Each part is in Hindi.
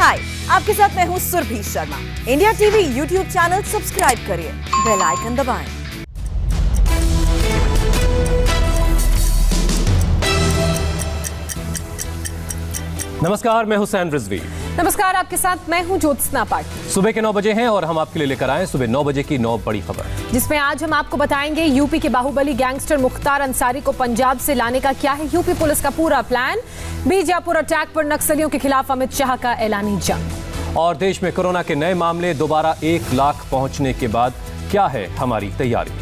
हाय, आपके साथ मैं हूँ Surabhi Sharma. India TV YouTube channel subscribe करिए, बेल आइकन दबाएं। नमस्कार, मैं हुसैन रिजवी। नमस्कार, आपके साथ मैं हूं ज्योत्सना पाटिल। सुबह के 9 बजे हैं और हम आपके लिए लेकर आए सुबह 9 बजे की 9 बड़ी खबर, जिसमें आज हम आपको बताएंगे यूपी के बाहुबली गैंगस्टर मुख्तार अंसारी को पंजाब से लाने का क्या है यूपी पुलिस का पूरा प्लान। बीजापुर अटैक पर नक्सलियों के खिलाफ अमित शाह का ऐलानी जंग। और देश में कोरोना के नए मामले दोबारा 1 लाख पहुंचने के बाद क्या है हमारी तैयारी।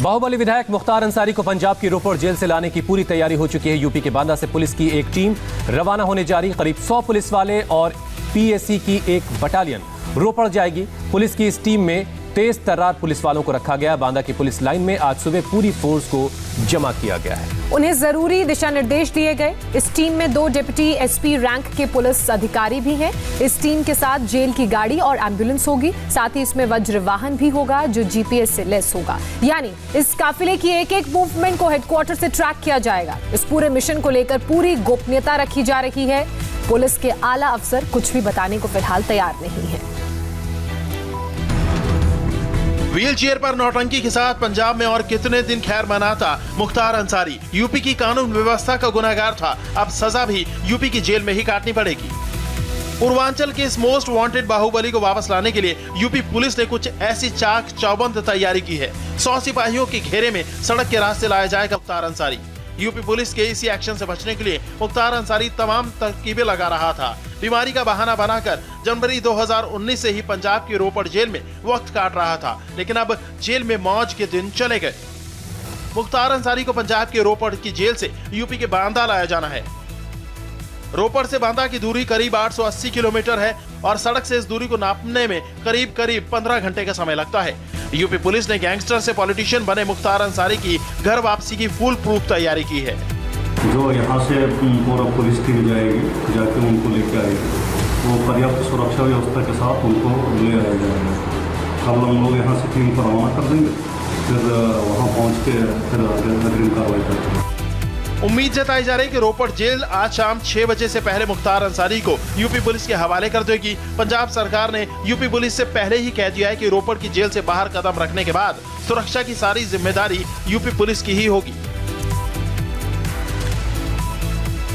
बाहुबली विधायक मुख्तार अंसारी को पंजाब की रोपड़ जेल से लाने की पूरी तैयारी हो चुकी है। यूपी के बांदा से पुलिस की एक टीम रवाना होने जा रही। करीब 100 पुलिस वाले और पीएसी की एक बटालियन रोपड़ जाएगी। पुलिस की इस टीम में तेज तर्रार पुलिस वालों को रखा गया। बांदा की पुलिस लाइन में आज सुबह पूरी फोर्स को जमा किया गया है। उन्हें जरूरी दिशा निर्देश दिए गए। इस टीम में 2 डिप्टी एसपी रैंक के पुलिस अधिकारी भी हैं। इस टीम के साथ जेल की गाड़ी और एम्बुलेंस होगी। साथ ही इसमें वज्र वाहन भी होगा जो जीपीएस से लेस होगा। यानी इस काफिले की एक-एक मूवमेंट को हेडक्वार्टर से ट्रैक किया जाएगा। इस पूरे मिशन को लेकर पूरी गोपनीयता रखी जा रही है। पुलिस के आला अफसर कुछ भी बताने को फिलहाल तैयार नहीं है। व्हील चेयर पर नौटंकी के साथ पंजाब में और कितने दिन खैर मनाता मुख्तार अंसारी। यूपी की कानून व्यवस्था का गुनहगार था, अब सजा भी यूपी की जेल में ही काटनी पड़ेगी। पूर्वांचल के इस मोस्ट वांटेड बाहुबली को वापस लाने के लिए यूपी पुलिस ने कुछ ऐसी चाक चौबंद तैयारी की है। 100 सिपाहियों के घेरे में सड़क के रास्ते लाया जाएगा मुख्तार अंसारी। यूपी पुलिस के इसी एक्शन से बचने के लिए मुख्तार अंसारी तमाम तरकीबें लगा रहा था। बीमारी का बहाना बनाकर जनवरी 2019 से ही पंजाब की रोपड़ जेल में वक्त काट रहा था, लेकिन अब जेल में मौज के दिन चले गए। मुख्तार अंसारी को पंजाब के रोपड़ की जेल से यूपी के बांदा लाया जाना है। रोपड़ से बांदा की दूरी करीब 880 किलोमीटर है और सड़क से इस दूरी को नापने में करीब 15 घंटे का समय लगता है। यूपी पुलिस ने गैंगस्टर से पॉलिटिशियन बने मुख्तार अंसारी की घर वापसी की फुल प्रूफ तैयारी की है। जो यहाँ से पूरा पुलिस टीम जाएगी, जाके उनको लेकर आएगी, वो पर्याप्त सुरक्षा व्यवस्था के साथ उनको ले आया जाएगा। कल हम लोग यहाँ से टीम को रवाना कर देंगे, फिर वहाँ पहुँच के फिर अग्रिम कार्रवाई करते हैं। उम्मीद जताई जा रही है कि रोपड़ जेल आज शाम 6 बजे से पहले मुख्तार अंसारी को यूपी पुलिस के हवाले कर देगी। पंजाब सरकार ने यूपी पुलिस से पहले ही कह दिया है कि रोपड़ की जेल से बाहर कदम रखने के बाद सुरक्षा की सारी जिम्मेदारी यूपी पुलिस की ही होगी।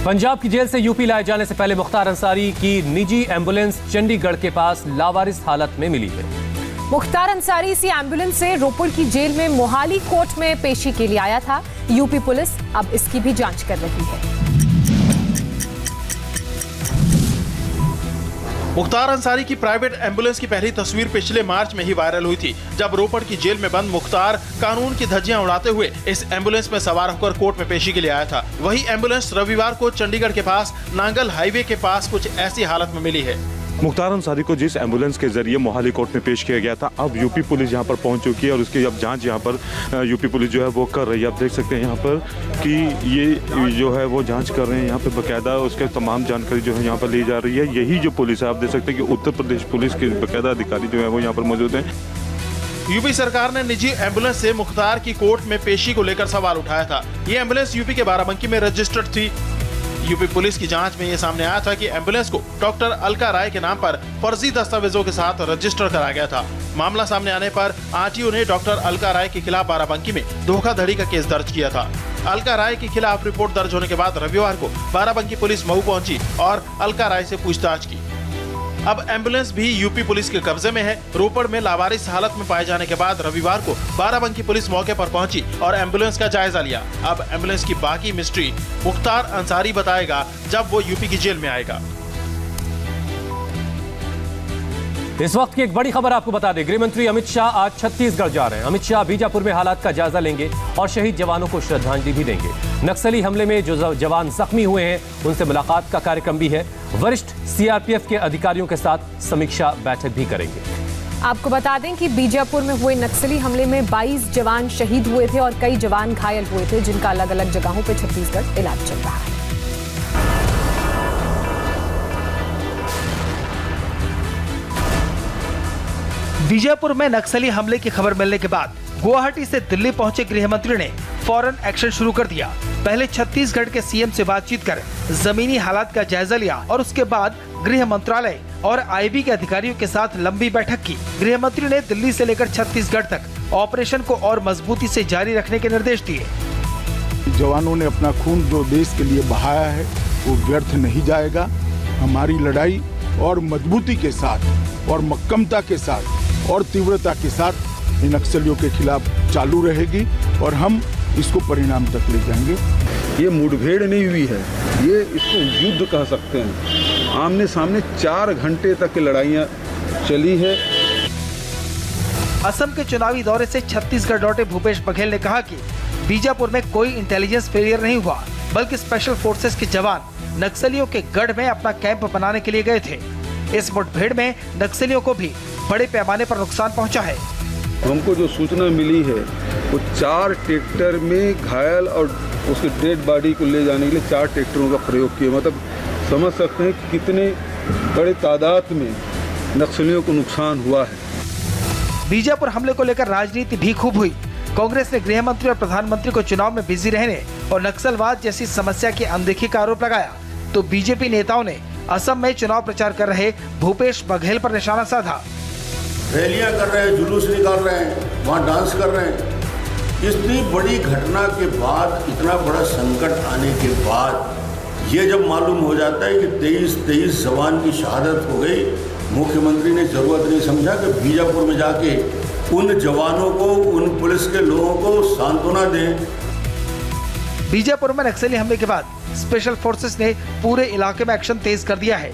पंजाब की जेल से यूपी लाए जाने से पहले मुख्तार अंसारी की निजी एम्बुलेंस चंडीगढ़ के पास लावारिस हालत में मिली है। मुख्तार अंसारी इसी एम्बुलेंस से रोपड़ की जेल में मोहाली कोर्ट में पेशी के लिए आया था। यूपी पुलिस अब इसकी भी जांच कर रही है। मुख्तार अंसारी की प्राइवेट एम्बुलेंस की पहली तस्वीर पिछले मार्च में ही वायरल हुई थी, जब रोपड़ की जेल में बंद मुख्तार कानून की धज्जियां उड़ाते हुए इस एम्बुलेंस में सवार होकर कोर्ट में पेशी के लिए आया था। वही एम्बुलेंस रविवार को चंडीगढ़ के पास नांगल हाईवे के पास कुछ ऐसी हालत में मिली है। मुख्तार अंसारी को जिस एम्बुलेंस के जरिए मोहाली कोर्ट में पेश किया गया था, अब यूपी पुलिस यहाँ पर पहुँच चुकी है और उसकी अब जांच यहाँ पर यूपी पुलिस जो है वो कर रही है। आप देख सकते हैं यहाँ पर कि ये जो है वो जांच कर रहे हैं। यहाँ पे बाकायदा उसके तमाम जानकारी जो है यहाँ पर ली जा रही है। यही जो पुलिस है, आप देख सकते हैं कि उत्तर प्रदेश पुलिस के बाकायदा अधिकारी जो है वो यहाँ पर मौजूद हैं। यूपी सरकार ने निजी एम्बुलेंस से मुख्तार की कोर्ट में पेशी को लेकर सवाल उठाया था। ये एम्बुलेंस यूपी के बाराबंकी में रजिस्टर्ड थी। यूपी पुलिस की जांच में यह सामने आया था कि एम्बुलेंस को डॉक्टर अलका राय के नाम पर फर्जी दस्तावेजों के साथ रजिस्टर कराया गया था। मामला सामने आने पर आरटीओ ने डॉक्टर अलका राय के खिलाफ बाराबंकी में धोखाधड़ी का केस दर्ज किया था। अलका राय के खिलाफ रिपोर्ट दर्ज होने के बाद रविवार को बाराबंकी पुलिस मऊ पहुंची और अलका राय से पूछताछ की। अब एम्बुलेंस भी यूपी पुलिस के कब्जे में है। रोपड़ में लावारिस हालत में पाए जाने के बाद रविवार को बाराबंकी पुलिस मौके पर पहुंची और एम्बुलेंस का जायजा लिया। अब एम्बुलेंस की बाकी मिस्ट्री मुख्तार अंसारी बताएगा जब वो यूपी की जेल में आएगा। इस वक्त की एक बड़ी खबर आपको बता दें, गृह मंत्री अमित शाह आज छत्तीसगढ़ जा रहे हैं। अमित शाह बीजापुर में हालात का जायजा लेंगे और शहीद जवानों को श्रद्धांजलि भी देंगे। नक्सली हमले में जो जवान जख्मी हुए हैं उनसे मुलाकात का कार्यक्रम भी है। वरिष्ठ सीआरपीएफ के अधिकारियों के साथ समीक्षा बैठक भी करेंगे। आपको बता दें कि बीजापुर में हुए नक्सली हमले में 22 जवान शहीद हुए थे और कई जवान घायल हुए थे, जिनका अलग अलग जगहों पर छत्तीसगढ़ इलाज चल रहा है। बीजापुर में नक्सली हमले की खबर मिलने के बाद गुवाहाटी से दिल्ली पहुंचे गृह मंत्री ने फौरन एक्शन शुरू कर दिया। पहले छत्तीसगढ़ के सीएम से बातचीत कर जमीनी हालात का जायजा लिया और उसके बाद गृह मंत्रालय और आईबी के अधिकारियों के साथ लंबी बैठक की। गृह मंत्री ने दिल्ली से लेकर छत्तीसगढ़ तक ऑपरेशन को और मजबूती से जारी रखने के निर्देश दिए। जवानों ने अपना खून जो देश के लिए बहाया है वो व्यर्थ नहीं जाएगा। हमारी लड़ाई और मजबूती के साथ और मक्कमता के साथ और तीव्रता के साथ इन नक्सलियों के खिलाफ चालू रहेगी और हम इसको परिणाम तक ले जाएंगे। ये मुठभेड़ नहीं हुई है, ये इसको युद्ध कह सकते हैं। आमने सामने 4 घंटे तक की लड़ाइयाँ चली है। असम के चुनावी दौरे से छत्तीसगढ़ लौटे भूपेश बघेल ने कहा कि बीजापुर में कोई इंटेलिजेंस फेलियर नहीं हुआ, बल्कि स्पेशल फोर्सेस के जवान नक्सलियों के गढ़ में अपना कैंप बनाने के लिए गए थे। इस मुठभेड़ में नक्सलियों को भी बड़े पैमाने पर नुकसान पहुंचा है। हमको जो सूचना मिली है वो 4 ट्रैक्टर में घायल और उसके डेड बॉडी को ले जाने के लिए 4 ट्रैक्टरों का प्रयोग किया। मतलब समझ सकते हैं कि कितने बड़े तादाद में नक्सलियों को नुकसान हुआ है। बीजापुर हमले को लेकर राजनीति भी खूब हुई। कांग्रेस ने गृह मंत्री और प्रधानमंत्री को चुनाव में बिजी रहने और नक्सलवाद जैसी समस्या की अनदेखी का आरोप लगाया, तो बीजेपी नेताओं ने असम में चुनाव प्रचार कर रहे भूपेश बघेल पर निशाना साधा। रैलियां कर रहे हैं, जुलूस निकाल रहे हैं, वहाँ डांस कर रहे हैं। इतनी बड़ी घटना के बाद, इतना बड़ा संकट आने के बाद ये जब मालूम हो जाता है कि 23 जवान की शहादत हो गई, मुख्यमंत्री ने जरूरत नहीं समझा कि बीजापुर में जाके उन जवानों को, उन पुलिस के लोगों को सांत्वना दें। बीजापुर में नक्सली हमले के बाद स्पेशल फोर्सेस ने पूरे इलाके में एक्शन तेज कर दिया है।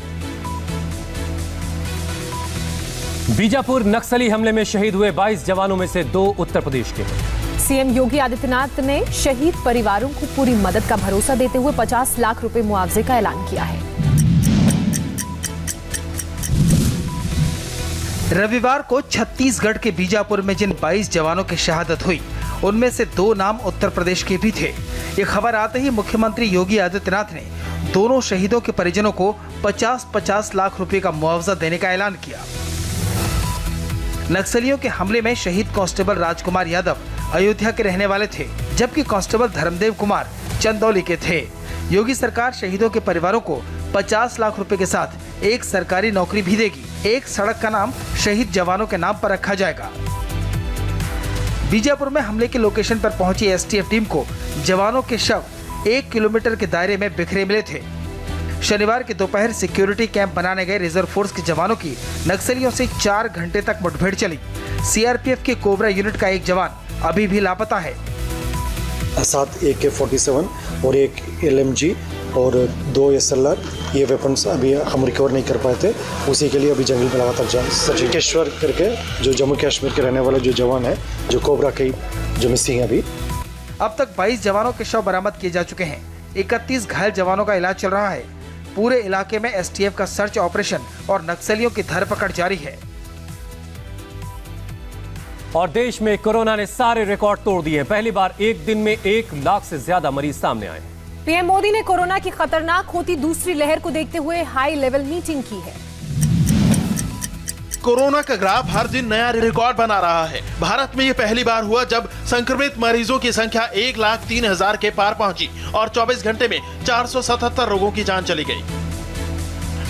बीजापुर नक्सली हमले में शहीद हुए 22 जवानों में से 2 उत्तर प्रदेश के हैं। सीएम योगी आदित्यनाथ ने शहीद परिवारों को पूरी मदद का भरोसा देते हुए 50 लाख रुपए मुआवजे का ऐलान किया है। रविवार को छत्तीसगढ़ के बीजापुर में जिन 22 जवानों की शहादत हुई, उनमें से 2 नाम उत्तर प्रदेश के भी थे। ये खबर आते ही मुख्यमंत्री योगी आदित्यनाथ ने दोनों शहीदों के परिजनों को 50-50 लाख रुपए का मुआवजा देने का ऐलान किया। नक्सलियों के हमले में शहीद कांस्टेबल राजकुमार यादव अयोध्या के रहने वाले थे, जबकि कांस्टेबल धर्मदेव कुमार चंदौली के थे। योगी सरकार शहीदों के परिवारों को 50 लाख रुपए के साथ एक सरकारी नौकरी भी देगी। एक सड़क का नाम शहीद जवानों के नाम पर रखा जाएगा। बीजापुर में हमले के लोकेशन पर पहुंची एसटीएफ टीम को जवानों के शव 1 किलोमीटर के दायरे में बिखरे मिले थे। शनिवार की दोपहर सिक्योरिटी कैंप बनाने गए रिजर्व फोर्स के जवानों की नक्सलियों से 4 घंटे तक मुठभेड़ चली। सीआरपीएफ के कोबरा यूनिट का एक जवान अभी भी लापता है। 7 AK-47 और 1 LMG और 2 SLR ये वेपन्स अभी हम रिकवर नहीं कर पाए थे। उसी के लिए अभी जंगल में लगातार सचिकेश्वर करके जो जम्मू कश्मीर के रहने वाला जो जवान है, जो कोबरा के जो मिसिंग है अभी। अब तक 22 जवानों के शव बरामद किए जा चुके हैं। 31 घायल जवानों का इलाज चल रहा है। पूरे इलाके में एसटीएफ का सर्च ऑपरेशन और नक्सलियों की धरपकड़ जारी है। और देश में कोरोना ने सारे रिकॉर्ड तोड़ दिए। पहली बार एक दिन में 1 लाख से ज्यादा मरीज सामने आए। पीएम मोदी ने कोरोना की खतरनाक होती दूसरी लहर को देखते हुए हाई लेवल मीटिंग की है। कोरोना का ग्राफ हर दिन नया रिकॉर्ड बना रहा है। भारत में ये पहली बार हुआ जब संक्रमित मरीजों की संख्या 1,03,000 के पार पहुंची और 24 घंटे में 477 लोगों की जान चली गई।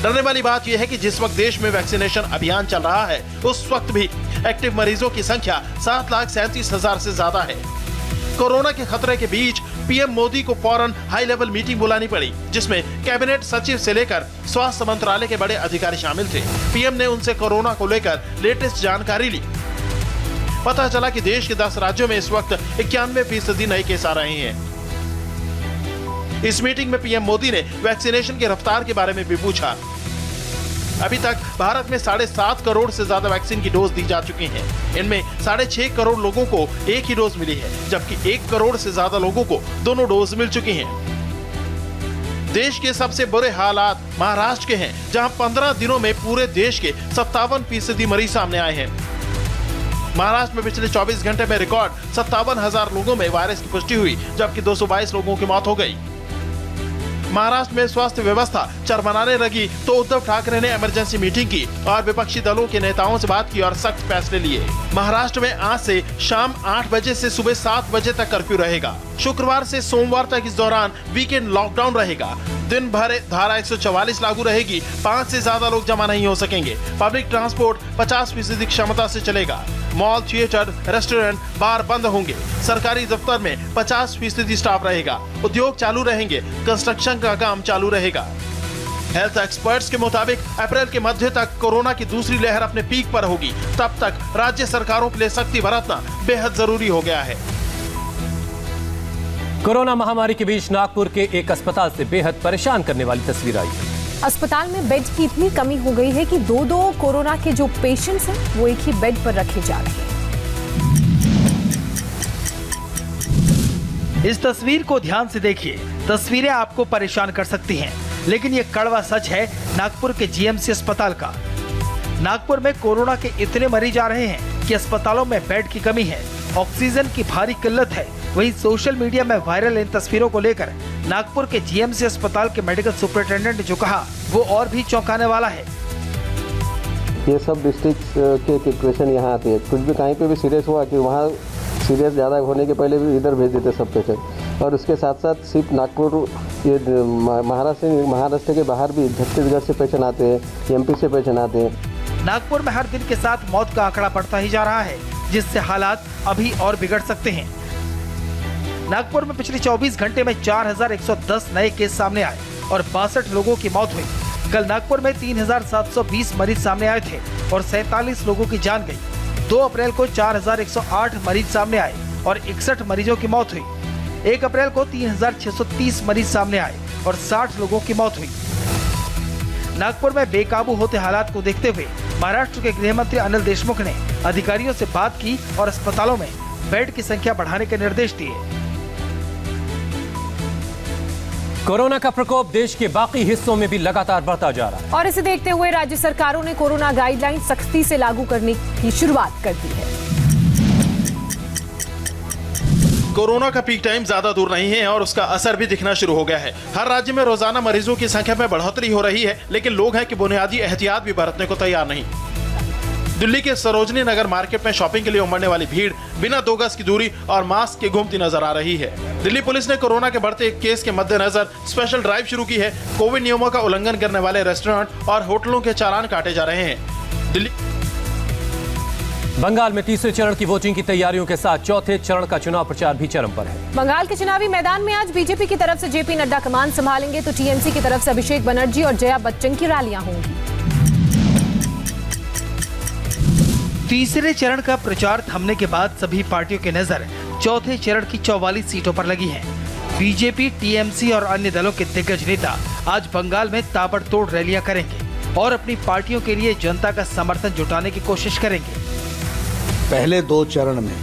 डरने वाली बात यह है कि जिस वक्त देश में वैक्सीनेशन अभियान चल रहा है, उस वक्त भी एक्टिव मरीजों की संख्या 7,37,000 से ज्यादा है। कोरोना के खतरे के बीच पीएम मोदी को फौरन हाई लेवल मीटिंग बुलानी पड़ी, जिसमें कैबिनेट सचिव से लेकर स्वास्थ्य मंत्रालय के बड़े अधिकारी शामिल थे। पीएम ने उनसे कोरोना को लेकर लेटेस्ट जानकारी ली। पता चला कि देश के 10 राज्यों में इस वक्त 91% नए केस आ रहे हैं। इस मीटिंग में पीएम मोदी ने वैक्सीनेशन की रफ्तार के बारे में भी पूछा। अभी तक भारत में 7.5 करोड़ से ज्यादा वैक्सीन की डोज दी जा चुकी हैं। इनमें 6.5 करोड़ लोगों को एक ही डोज मिली है, जबकि 1 करोड़ से ज्यादा लोगों को दोनों डोज मिल चुकी हैं। देश के सबसे बुरे हालात महाराष्ट्र के हैं, जहां 15 दिनों में पूरे देश के 57% मरीज सामने आए हैं। महाराष्ट्र में पिछले 24 घंटे में रिकॉर्ड 57,000 लोगों में वायरस की पुष्टि हुई, जबकि 222 लोगों की मौत हो गई। महाराष्ट्र में स्वास्थ्य व्यवस्था चरमराने लगी तो उद्धव ठाकरे ने इमरजेंसी मीटिंग की और विपक्षी दलों के नेताओं से बात की और सख्त फैसले लिए। महाराष्ट्र में आज से शाम 8 बजे से सुबह 7 बजे तक कर्फ्यू रहेगा। शुक्रवार से सोमवार तक इस दौरान वीकेंड लॉकडाउन रहेगा। दिन भर धारा 144 लागू रहेगी। 5 से ज्यादा लोग जमा नहीं हो सकेंगे। पब्लिक ट्रांसपोर्ट 50% क्षमता से चलेगा। मॉल, थिएटर, रेस्टोरेंट, बार बंद होंगे। सरकारी दफ्तर में 50% स्टाफ रहेगा। उद्योग चालू रहेंगे। कंस्ट्रक्शन का काम चालू रहेगा। हेल्थ एक्सपर्ट्स के मुताबिक अप्रैल के मध्य तक कोरोना की दूसरी लहर अपने पीक पर होगी। तब तक राज्य सरकारों के लिए सख्ती बरतना बेहद जरूरी हो गया है। कोरोना महामारी के बीच नागपुर के एक अस्पताल से बेहद परेशान करने वाली तस्वीर आई है। अस्पताल में बेड की इतनी कमी हो गई है कि 2-2 कोरोना के जो पेशेंट्स हैं वो एक ही बेड पर रखे जा रहे हैं। इस तस्वीर को ध्यान से देखिए। तस्वीरें आपको परेशान कर सकती हैं, लेकिन ये कड़वा सच है नागपुर के जीएमसी अस्पताल का। नागपुर में कोरोना के इतने मरीज आ रहे हैं कि अस्पतालों में बेड की कमी है, ऑक्सीजन की भारी किल्लत है। वहीं सोशल मीडिया में वायरल इन तस्वीरों को लेकर नागपुर के जीएमसी अस्पताल के मेडिकल सुपरिटेंडेंट ने जो कहा वो और भी चौंकाने वाला है। ये सब डिस्ट्रिक्ट के इक्वेशन यहाँ आती है। कुछ भी कहीं पे भी सीरियस हुआ कि वहाँ सीरियस ज़्यादा होने के पहले भी इधर भेज देते सब पेशेंट। और उसके साथ साथ सिर्फ नागपुर, ये महाराष्ट्र के बाहर भी छत्तीसगढ़ से पेशेंट आते हैं, एमपी से पेशेंट आते हैं। नागपुर में हर दिन के साथ मौत का आंकड़ा बढ़ता ही जा रहा है, जिससे हालात अभी और बिगड़ सकते हैं। नागपुर में पिछले 24 घंटे में 4110 नए केस सामने आए और 62 लोगों की मौत हुई। कल नागपुर में 3720 मरीज सामने आए थे और 47 लोगों की जान गई। 2 अप्रैल को 4108 मरीज सामने आए और 61 मरीजों की मौत हुई। 1 अप्रैल को 3630 मरीज सामने आए और 60 लोगों की मौत हुई। नागपुर में बेकाबू होते हालात को देखते हुए महाराष्ट्र के गृह मंत्री अनिल देशमुख ने अधिकारियों से बात की और अस्पतालों में बेड की संख्या बढ़ाने के निर्देश दिए। कोरोना का प्रकोप देश के बाकी हिस्सों में भी लगातार बढ़ता जा रहा है और इसे देखते हुए राज्य सरकारों ने कोरोना गाइडलाइन सख्ती से लागू करने की शुरुआत कर दी है। कोरोना का पीक टाइम ज्यादा दूर नहीं है और उसका असर भी दिखना शुरू हो गया है। हर राज्य में रोजाना मरीजों की संख्या में बढ़ोतरी हो रही है, लेकिन लोग हैं कि बुनियादी एहतियात भी बरतने को तैयार नहीं। दिल्ली के सरोजनी नगर मार्केट में शॉपिंग के लिए उमड़ने वाली भीड़ बिना 2 गज की दूरी और मास्क के घूमती नजर आ रही है। दिल्ली पुलिस ने कोरोना के बढ़ते केस के मद्देनजर स्पेशल ड्राइव शुरू की है। कोविड नियमों का उल्लंघन करने वाले रेस्टोरेंट और होटलों के चालान काटे जा रहे हैं। दिल्ली बंगाल में तीसरे चरण की वोटिंग की तैयारियों के साथ चौथे चरण का चुनाव प्रचार भी चरम पर है। बंगाल के चुनावी मैदान में आज बीजेपी की तरफ से जेपी नड्डा कमान संभालेंगे तो टीएमसी की तरफ से अभिषेक बनर्जी और जया बच्चन की रैलियां होंगी। तीसरे चरण का प्रचार थमने के बाद सभी पार्टियों की नजर चौथे चरण की 44 सीटों पर लगी है। बीजेपी, टीएमसी और अन्य दलों के दिग्गज नेता आज बंगाल में ताबड़तोड़ रैलियां करेंगे और अपनी पार्टियों के लिए जनता का समर्थन जुटाने की कोशिश करेंगे। पहले 2 चरण में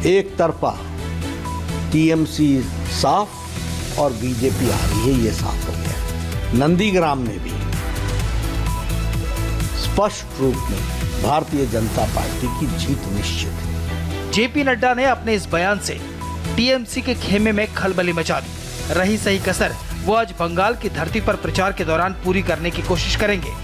एक तरफा टीएमसी साफ और बीजेपी आ रही है, ये साफ हो गया। नंदीग्राम में भी स्पष्ट रूप में भारतीय जनता पार्टी की जीत निश्चित है। जेपी नड्डा ने अपने इस बयान से टीएमसी के खेमे में खलबली मचा दी। रही सही कसर वो आज बंगाल की धरती पर प्रचार के दौरान पूरी करने की कोशिश करेंगे।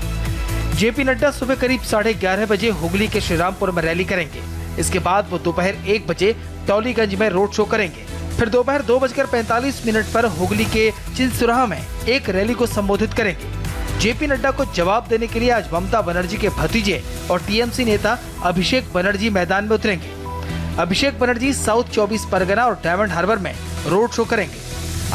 जेपी नड्डा सुबह करीब 11:30 बजे हुगली के श्रीरामपुर में रैली करेंगे। इसके बाद वो दोपहर 1 बजे टौलीगंज में रोड शो करेंगे। फिर दोपहर 2:45 पर हुगली के चिलसुरहा में एक रैली को संबोधित करेंगे। जेपी नड्डा को जवाब देने के लिए आज ममता बनर्जी के भतीजे और टीएमसी नेता अभिषेक बनर्जी मैदान में उतरेंगे। अभिषेक बनर्जी साउथ 24 परगना और डायमंड हार्बर में रोड शो करेंगे।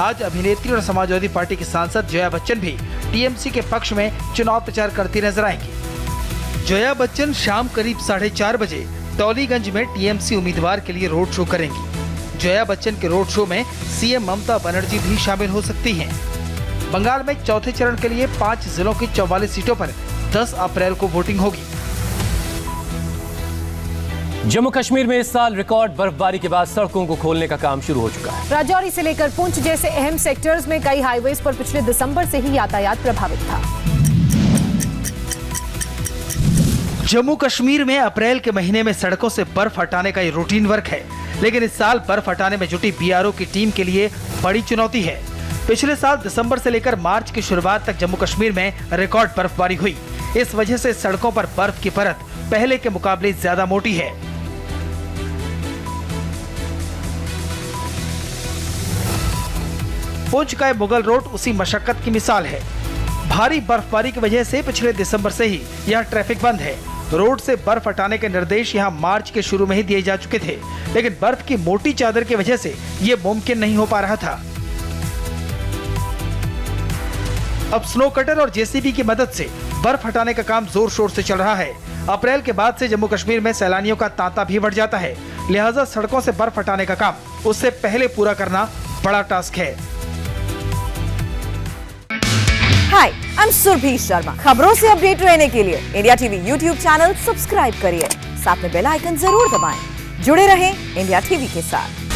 आज अभिनेत्री और समाजवादी पार्टी की सांसद जया बच्चन भी टीएमसी के पक्ष में चुनाव प्रचार करती नजर आएंगी। जया बच्चन शाम करीब 4:30 बजे टौलीगंज में टीएमसी उम्मीदवार के लिए रोड शो करेंगी। जया बच्चन के रोड शो में सीएम ममता बनर्जी भी शामिल हो सकती हैं। बंगाल में चौथे चरण के लिए 5 जिलों की 44 सीटों पर 10 अप्रैल को वोटिंग होगी। जम्मू कश्मीर में इस साल रिकॉर्ड बर्फबारी के बाद सड़कों को खोलने का काम शुरू हो चुका है। राजौरी से लेकर पुंछ जैसे अहम सेक्टर्स में कई हाईवेज पर पिछले दिसंबर से ही यातायात प्रभावित था। जम्मू कश्मीर में अप्रैल के महीने में सड़कों से बर्फ हटाने का ये रूटीन वर्क है, लेकिन इस साल बर्फ हटाने में जुटी बीआरओ की टीम के लिए बड़ी चुनौती है। पिछले साल दिसंबर से लेकर मार्च की शुरुआत तक जम्मू कश्मीर में रिकॉर्ड बर्फबारी हुई। इस वजह से सड़कों पर बर्फ की परत पहले के मुकाबले ज्यादा मोटी है। पुंछ का मुगल रोड उसी मशक्कत की मिसाल है। भारी बर्फबारी की वजह से पिछले दिसंबर से ही यह ट्रैफिक बंद है। रोड से बर्फ हटाने के निर्देश यहां मार्च के शुरू में ही दिए जा चुके थे, लेकिन बर्फ की मोटी चादर की वजह से ये मुमकिन नहीं हो पा रहा था। अब स्नो कटर और जेसीबी की मदद से बर्फ हटाने का काम जोर शोर से चल रहा है। अप्रैल के बाद से जम्मू कश्मीर में सैलानियों का तांता भी बढ़ जाता है, लिहाजा सड़कों से बर्फ हटाने का काम उससे पहले पूरा करना बड़ा टास्क है। हाय, आई एम सुरभि शर्मा। खबरों से अपडेट रहने के लिए India TV YouTube channel subscribe करिए, साथ में बेल आइकन जरूर दबाएं। जुड़े रहें इंडिया टीवी के साथ।